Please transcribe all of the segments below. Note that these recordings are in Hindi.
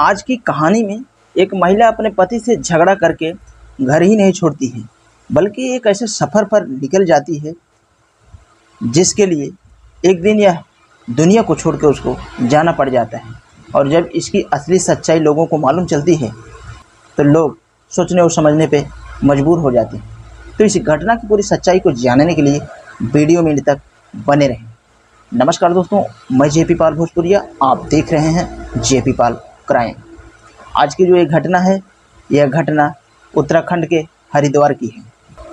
आज की कहानी में एक महिला अपने पति से झगड़ा करके घर ही नहीं छोड़ती है, बल्कि एक ऐसे सफ़र पर निकल जाती है जिसके लिए एक दिन यह दुनिया को छोड़कर उसको जाना पड़ जाता है। और जब इसकी असली सच्चाई लोगों को मालूम चलती है तो लोग सोचने और समझने पे मजबूर हो जाते हैं। तो इस घटना की पूरी सच्चाई को जानने के लिए वीडियो में अंत तक बने रहें। नमस्कार दोस्तों, मैं जेपी पाल भोजपुरिया, आप देख रहे हैं जेपी पाल क्राइम। आज की जो ये घटना है, यह घटना उत्तराखंड के हरिद्वार की है।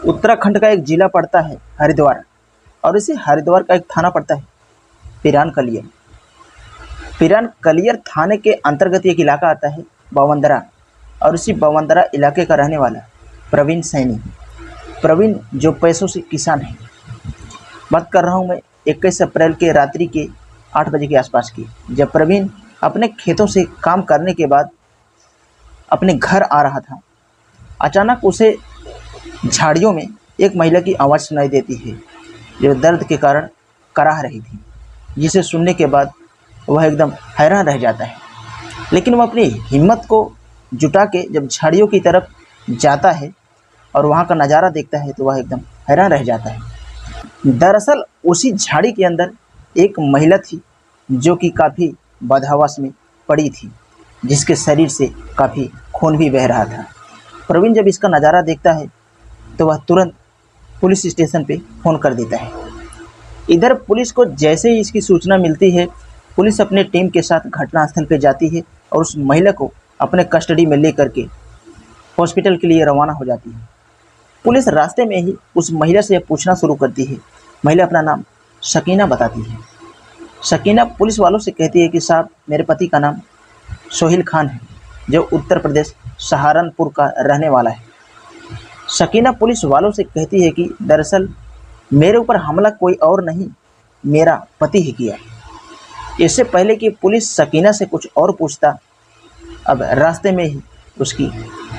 उत्तराखंड का एक ज़िला पड़ता है हरिद्वार, और इसी हरिद्वार का एक थाना पड़ता है पिरान कलियर। पिरान कलियर थाने के अंतर्गत एक इलाका आता है बवंदरा, और इसी बवंदरा इलाके का रहने वाला प्रवीण सैनी, प्रवीण जो पैसों से किसान है। बात कर रहा हूँ मैं 21 अप्रैल के रात्रि के 8 बजे के आसपास की, जब प्रवीण अपने खेतों से काम करने के बाद अपने घर आ रहा था। अचानक उसे झाड़ियों में एक महिला की आवाज़ सुनाई देती है, जो दर्द के कारण कराह रही थी, जिसे सुनने के बाद वह एकदम हैरान रह जाता है। लेकिन वह अपनी हिम्मत को जुटा के जब झाड़ियों की तरफ जाता है और वहाँ का नज़ारा देखता है तो वह एकदम हैरान रह जाता है। दरअसल उसी झाड़ी के अंदर एक महिला थी जो कि काफ़ी बदहवास में पड़ी थी, जिसके शरीर से काफ़ी खून भी बह रहा था। प्रवीण जब इसका नज़ारा देखता है तो वह तुरंत पुलिस स्टेशन पे फ़ोन कर देता है। इधर पुलिस को जैसे ही इसकी सूचना मिलती है, पुलिस अपने टीम के साथ घटनास्थल पे जाती है और उस महिला को अपने कस्टडी में लेकर के हॉस्पिटल के लिए रवाना हो जाती है। पुलिस रास्ते में ही उस महिला से पूछना शुरू करती है। महिला अपना नाम शकीना बताती है। शकीना पुलिस वालों से कहती है कि साहब, मेरे पति का नाम सोहेल खान है, जो उत्तर प्रदेश सहारनपुर का रहने वाला है। शकीना पुलिस वालों से कहती है कि दरअसल मेरे ऊपर हमला कोई और नहीं, मेरा पति ही किया है। इससे पहले कि पुलिस शकीना से कुछ और पूछता, अब रास्ते में ही उसकी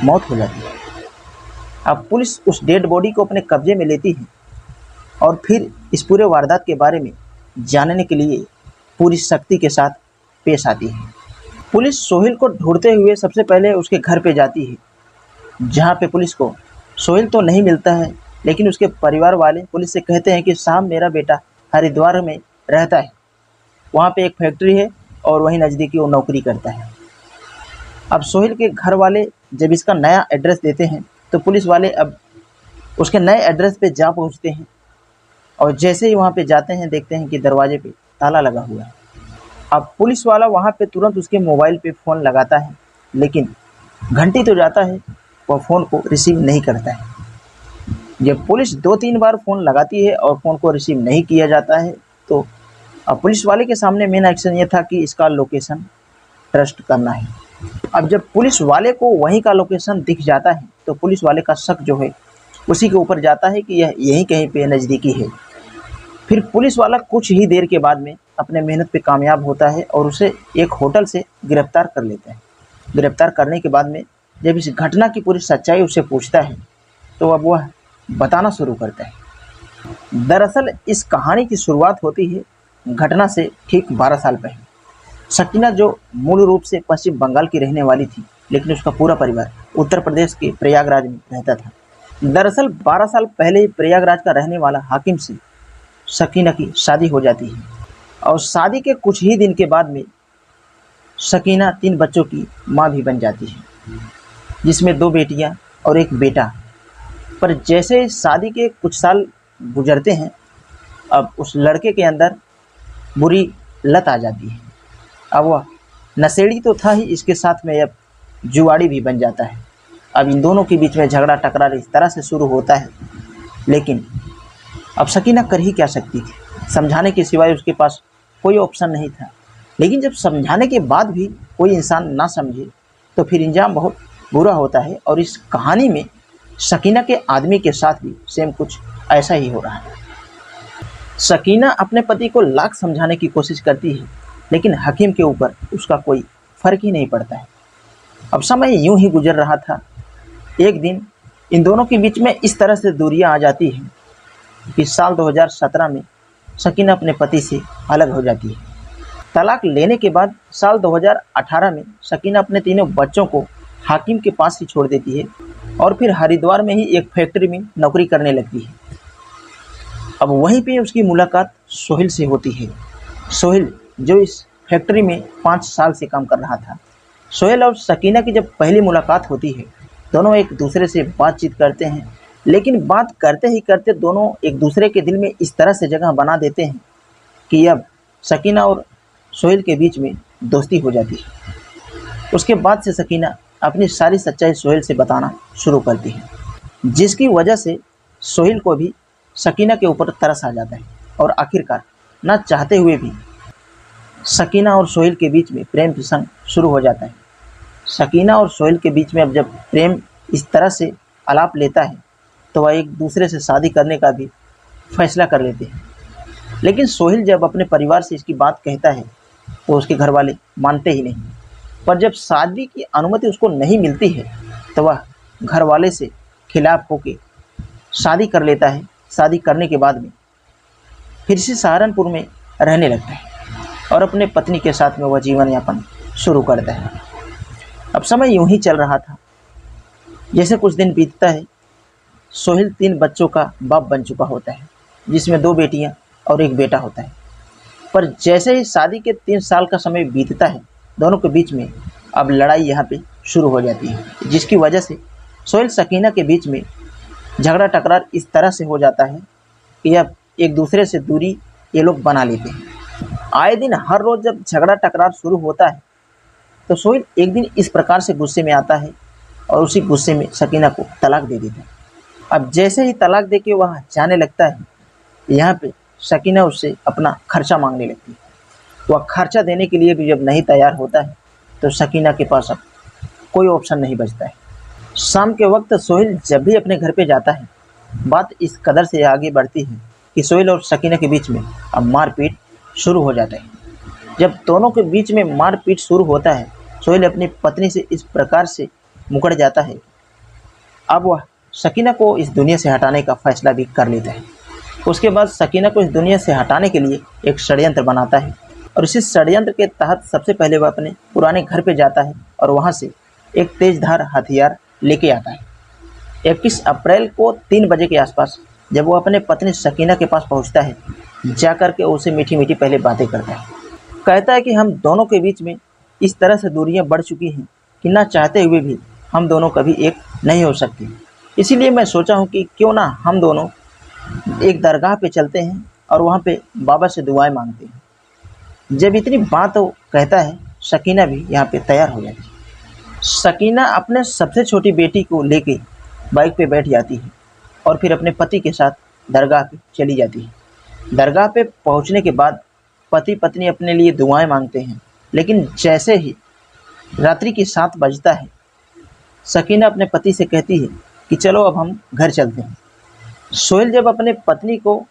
मौत हो जाती है। अब पुलिस उस डेड बॉडी को अपने कब्जे में लेती है और फिर इस पूरे वारदात के बारे में जानने के लिए पूरी शक्ति के साथ पेश आती है। पुलिस सोहेल को ढूंढते हुए सबसे पहले उसके घर पे जाती है, जहाँ पे पुलिस को सोहेल तो नहीं मिलता है, लेकिन उसके परिवार वाले पुलिस से कहते हैं कि साहब, मेरा बेटा हरिद्वार में रहता है, वहाँ पे एक फैक्ट्री है और वहीं नज़दीकी वो नौकरी करता है। अब सोहेल के घर वाले जब इसका नया एड्रेस देते हैं तो पुलिस वाले अब उसके नए एड्रेस पे जा पहुँचते हैं, और जैसे ही वहाँ पे जाते हैं देखते हैं कि दरवाजे पे ताला लगा हुआ है। अब पुलिस वाला वहाँ पे तुरंत उसके मोबाइल पे फ़ोन लगाता है, लेकिन घंटी तो जाता है, वह फ़ोन को रिसीव नहीं करता है। जब पुलिस 2-3 बार फ़ोन लगाती है और फ़ोन को रिसीव नहीं किया जाता है, तो अब पुलिस वाले के सामने मेन एक्शन ये था कि इसका लोकेशन ट्रस्ट करना है। अब जब पुलिस वाले को वहीं का लोकेशन दिख जाता है तो पुलिस वाले का शक जो है उसी के ऊपर जाता है कि यह यहीं कहीं पे नज़दीकी है। फिर पुलिस वाला कुछ ही देर के बाद में अपने मेहनत पे कामयाब होता है और उसे एक होटल से गिरफ्तार कर लेते हैं। गिरफ्तार करने के बाद में जब इस घटना की पूरी सच्चाई उससे पूछता है तो अब वह बताना शुरू करता है। दरअसल इस कहानी की शुरुआत होती है घटना से ठीक 12 साल पहले। शकीना जो मूल रूप से पश्चिम बंगाल की रहने वाली थी, लेकिन उसका पूरा परिवार उत्तर प्रदेश के प्रयागराज में रहता था। दरअसल 12 साल पहले ही प्रयागराज का रहने वाला हाकिम से शकीना की शादी हो जाती है, और शादी के कुछ ही दिन के बाद में शकीना 3 बच्चों की माँ भी बन जाती है, जिसमें 2 बेटियाँ और 1 बेटा। पर जैसे शादी के कुछ साल गुजरते हैं, अब उस लड़के के अंदर बुरी लत आ जाती है। अब वह नशेड़ी तो था ही, इसके साथ में अब जुआड़ी भी बन जाता है। अब इन दोनों के बीच में झगड़ा टकरार इस तरह से शुरू होता है, लेकिन अब शकीना कर ही क्या सकती थी, समझाने के सिवाय उसके पास कोई ऑप्शन नहीं था। लेकिन जब समझाने के बाद भी कोई इंसान ना समझे तो फिर इंजाम बहुत बुरा होता है, और इस कहानी में शकीना के आदमी के साथ भी सेम कुछ ऐसा ही हो रहा है। शकीना अपने पति को लाख समझाने की कोशिश करती है, लेकिन हकीम के ऊपर उसका कोई फ़र्क ही नहीं पड़ता है। अब समय यूं ही गुजर रहा था। एक दिन इन दोनों के बीच में इस तरह से दूरियां आ जाती हैं कि साल 2017 में शकीना अपने पति से अलग हो जाती है। तलाक लेने के बाद साल 2018 में सकीना अपने तीनों बच्चों को हाकिम के पास ही छोड़ देती है और फिर हरिद्वार में ही एक फैक्ट्री में नौकरी करने लगती है। अब वहीं पे उसकी मुलाकात सोहेल से होती है। सोहेल जो इस फैक्ट्री में 5 साल से काम कर रहा था। सोहेल और सकीना की जब पहली मुलाकात होती है, दोनों एक दूसरे से बातचीत करते हैं, लेकिन बात करते ही करते दोनों एक दूसरे के दिल में इस तरह से जगह बना देते हैं कि अब सकीना और सोहेल के बीच में दोस्ती हो जाती है। उसके बाद से सकीना अपनी सारी सच्चाई सोहेल से बताना शुरू करती है, जिसकी वजह से सोहेल को भी सकीना के ऊपर तरस आ जाता है और आखिरकार ना चाहते हुए भी सकीना और सोहेल के बीच में प्रेम प्रसंग शुरू हो जाता है। सकीना और सोहेल के बीच में अब जब प्रेम इस तरह से आलाप लेता है तो वह एक दूसरे से शादी करने का भी फैसला कर लेते हैं। लेकिन सोहेल जब अपने परिवार से इसकी बात कहता है तो उसके घर वाले मानते ही नहीं। पर जब शादी की अनुमति उसको नहीं मिलती है तो वह घर वाले से खिलाफ होकर शादी कर लेता है। शादी करने के बाद में फिर से सहारनपुर में रहने लगता है और अपने पत्नी के साथ में वह जीवन यापन शुरू करता है। अब समय यूं ही चल रहा था। जैसे कुछ दिन बीतता है, सोहेल 3 बच्चों का बाप बन चुका होता है, जिसमें 2 बेटियां और 1 बेटा होता है। पर जैसे ही शादी के 3 साल का समय बीतता है, दोनों के बीच में अब लड़ाई यहाँ पे शुरू हो जाती है, जिसकी वजह से सोहेल सकीना के बीच में झगड़ा टकरार इस तरह से हो जाता है कि अब एक दूसरे से दूरी ये लोग बना लेते हैं। आए दिन हर रोज़ जब झगड़ा टकरार शुरू होता है तो सोहेल एक दिन इस प्रकार से गुस्से में आता है और उसी गुस्से में सकीना को तलाक दे देता है। अब जैसे ही तलाक दे के वह जाने लगता है, यहाँ पे सकीना उससे अपना खर्चा मांगने लगती है। वह खर्चा देने के लिए भी जब नहीं तैयार होता है तो सकीना के पास अब कोई ऑप्शन नहीं बचता है। शाम के वक्त सोहेल जब भी अपने घर पे जाता है, बात इस कदर से आगे बढ़ती है कि सोहेल और सकीना के बीच में अब मारपीट शुरू हो जाता है। जब दोनों के बीच में मारपीट शुरू होता है, सोहेल अपनी पत्नी से इस प्रकार से मुकर जाता है, अब वह सकीना को इस दुनिया से हटाने का फैसला भी कर लेता है। उसके बाद सकीना को इस दुनिया से हटाने के लिए एक षड्यंत्र बनाता है और इसी षड्यंत्र के तहत सबसे पहले वह अपने पुराने घर पे जाता है और वहाँ से एक तेजधार हथियार लेके आता है। 21 अप्रैल को 3 बजे के आसपास जब वो अपने पत्नी सकीना के पास पहुंचता है, जाकर के उसे मीठी मीठी पहले बातें करता है। कहता है कि हम दोनों के बीच में इस तरह से दूरियां बढ़ चुकी हैं कि ना चाहते हुए भी हम दोनों कभी एक नहीं हो सकते। इसीलिए मैं सोचा हूं कि क्यों ना हम दोनों एक दरगाह पे चलते हैं और वहाँ पे बाबा से दुआएं मांगते हैं। जब इतनी बात वो कहता है, सकीना भी यहाँ पे तैयार हो जाती है। सकीना अपने सबसे छोटी बेटी को लेके बाइक पे बैठ जाती है और फिर अपने पति के साथ दरगाह पे चली जाती है। दरगाह पे पहुंचने के बाद पति पत्नी अपने लिए दुआएं मांगते हैं, लेकिन जैसे ही रात्रि के 7 बजता है, सकीना अपने पति से कहती है कि चलो अब हम घर चलते हैं। सोहेल जब अपने पत्नी को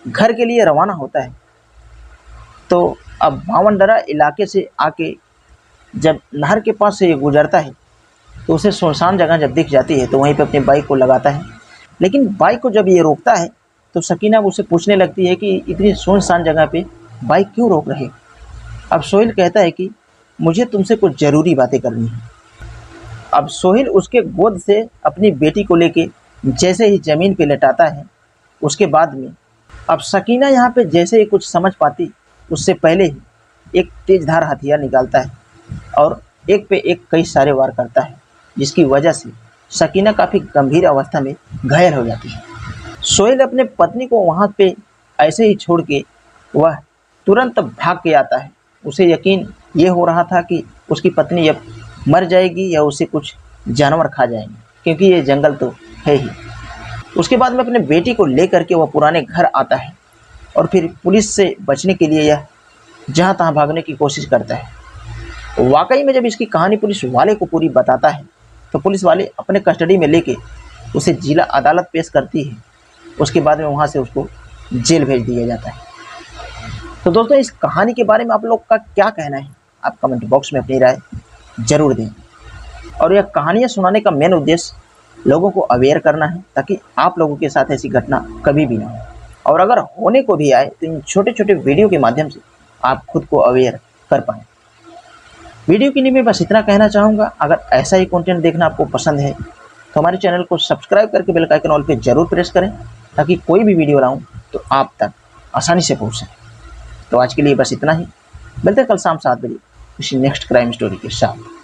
घर के लिए रवाना होता है तो अब भावंडरा इलाके से आके जब नहर के पास से ये गुजरता है तो उसे सुनसान जगह जब दिख जाती है तो वहीं पे अपनी बाइक को लगाता है। लेकिन बाइक को जब ये रोकता है तो सकीना उसे पूछने लगती है कि इतनी सुनसान जगह पे बाइक क्यों रोक रहे। अब सोहेल कहता है कि मुझे तुमसे कुछ ज़रूरी बातें करनी है। अब सोहेल उसके गोद से अपनी बेटी को लेके जैसे ही ज़मीन पे लेटाता है, उसके बाद में अब सकीना यहाँ पे जैसे ही कुछ समझ पाती, उससे पहले ही एक तेजधार हथियार निकालता है और एक पे एक कई सारे वार करता है, जिसकी वजह से सकीना काफ़ी गंभीर अवस्था में घायल हो जाती है। सोहेल अपने पत्नी को वहाँ पे ऐसे ही छोड़ के वह तुरंत भाग के आता है। उसे यकीन ये हो रहा था कि उसकी पत्नी अब मर जाएगी या उसे कुछ जानवर खा जाएंगे, क्योंकि ये जंगल तो है ही। उसके बाद में अपने बेटी को लेकर के वह पुराने घर आता है और फिर पुलिस से बचने के लिए यह जहाँ तहाँ भागने की कोशिश करता है। वाकई में जब इसकी कहानी पुलिस वाले को पूरी बताता है तो पुलिस वाले अपने कस्टडी में लेके उसे जिला अदालत पेश करती है। उसके बाद में वहाँ से उसको जेल भेज दिया जाता है। तो दोस्तों, इस कहानी के बारे में आप लोग का क्या कहना है, आप कमेंट बॉक्स में अपनी राय ज़रूर दें। और यह कहानियाँ सुनाने का मेन उद्देश्य लोगों को अवेयर करना है, ताकि आप लोगों के साथ ऐसी घटना कभी भी ना हो। और अगर होने को भी आए तो इन छोटे छोटे वीडियो के माध्यम से आप खुद को अवेयर कर पाएँ। वीडियो के लिए मैं बस इतना कहना चाहूँगा, अगर ऐसा ही कंटेंट देखना आपको पसंद है तो हमारे चैनल को सब्सक्राइब करके बेल आइकन ऑल पे ज़रूर प्रेस करें, ताकि कोई भी वीडियो लाऊं तो आप तक आसानी से पहुंच सके। तो आज के लिए बस इतना ही, मिलते हैं कल शाम 7 बजे किसी नेक्स्ट क्राइम स्टोरी के साथ।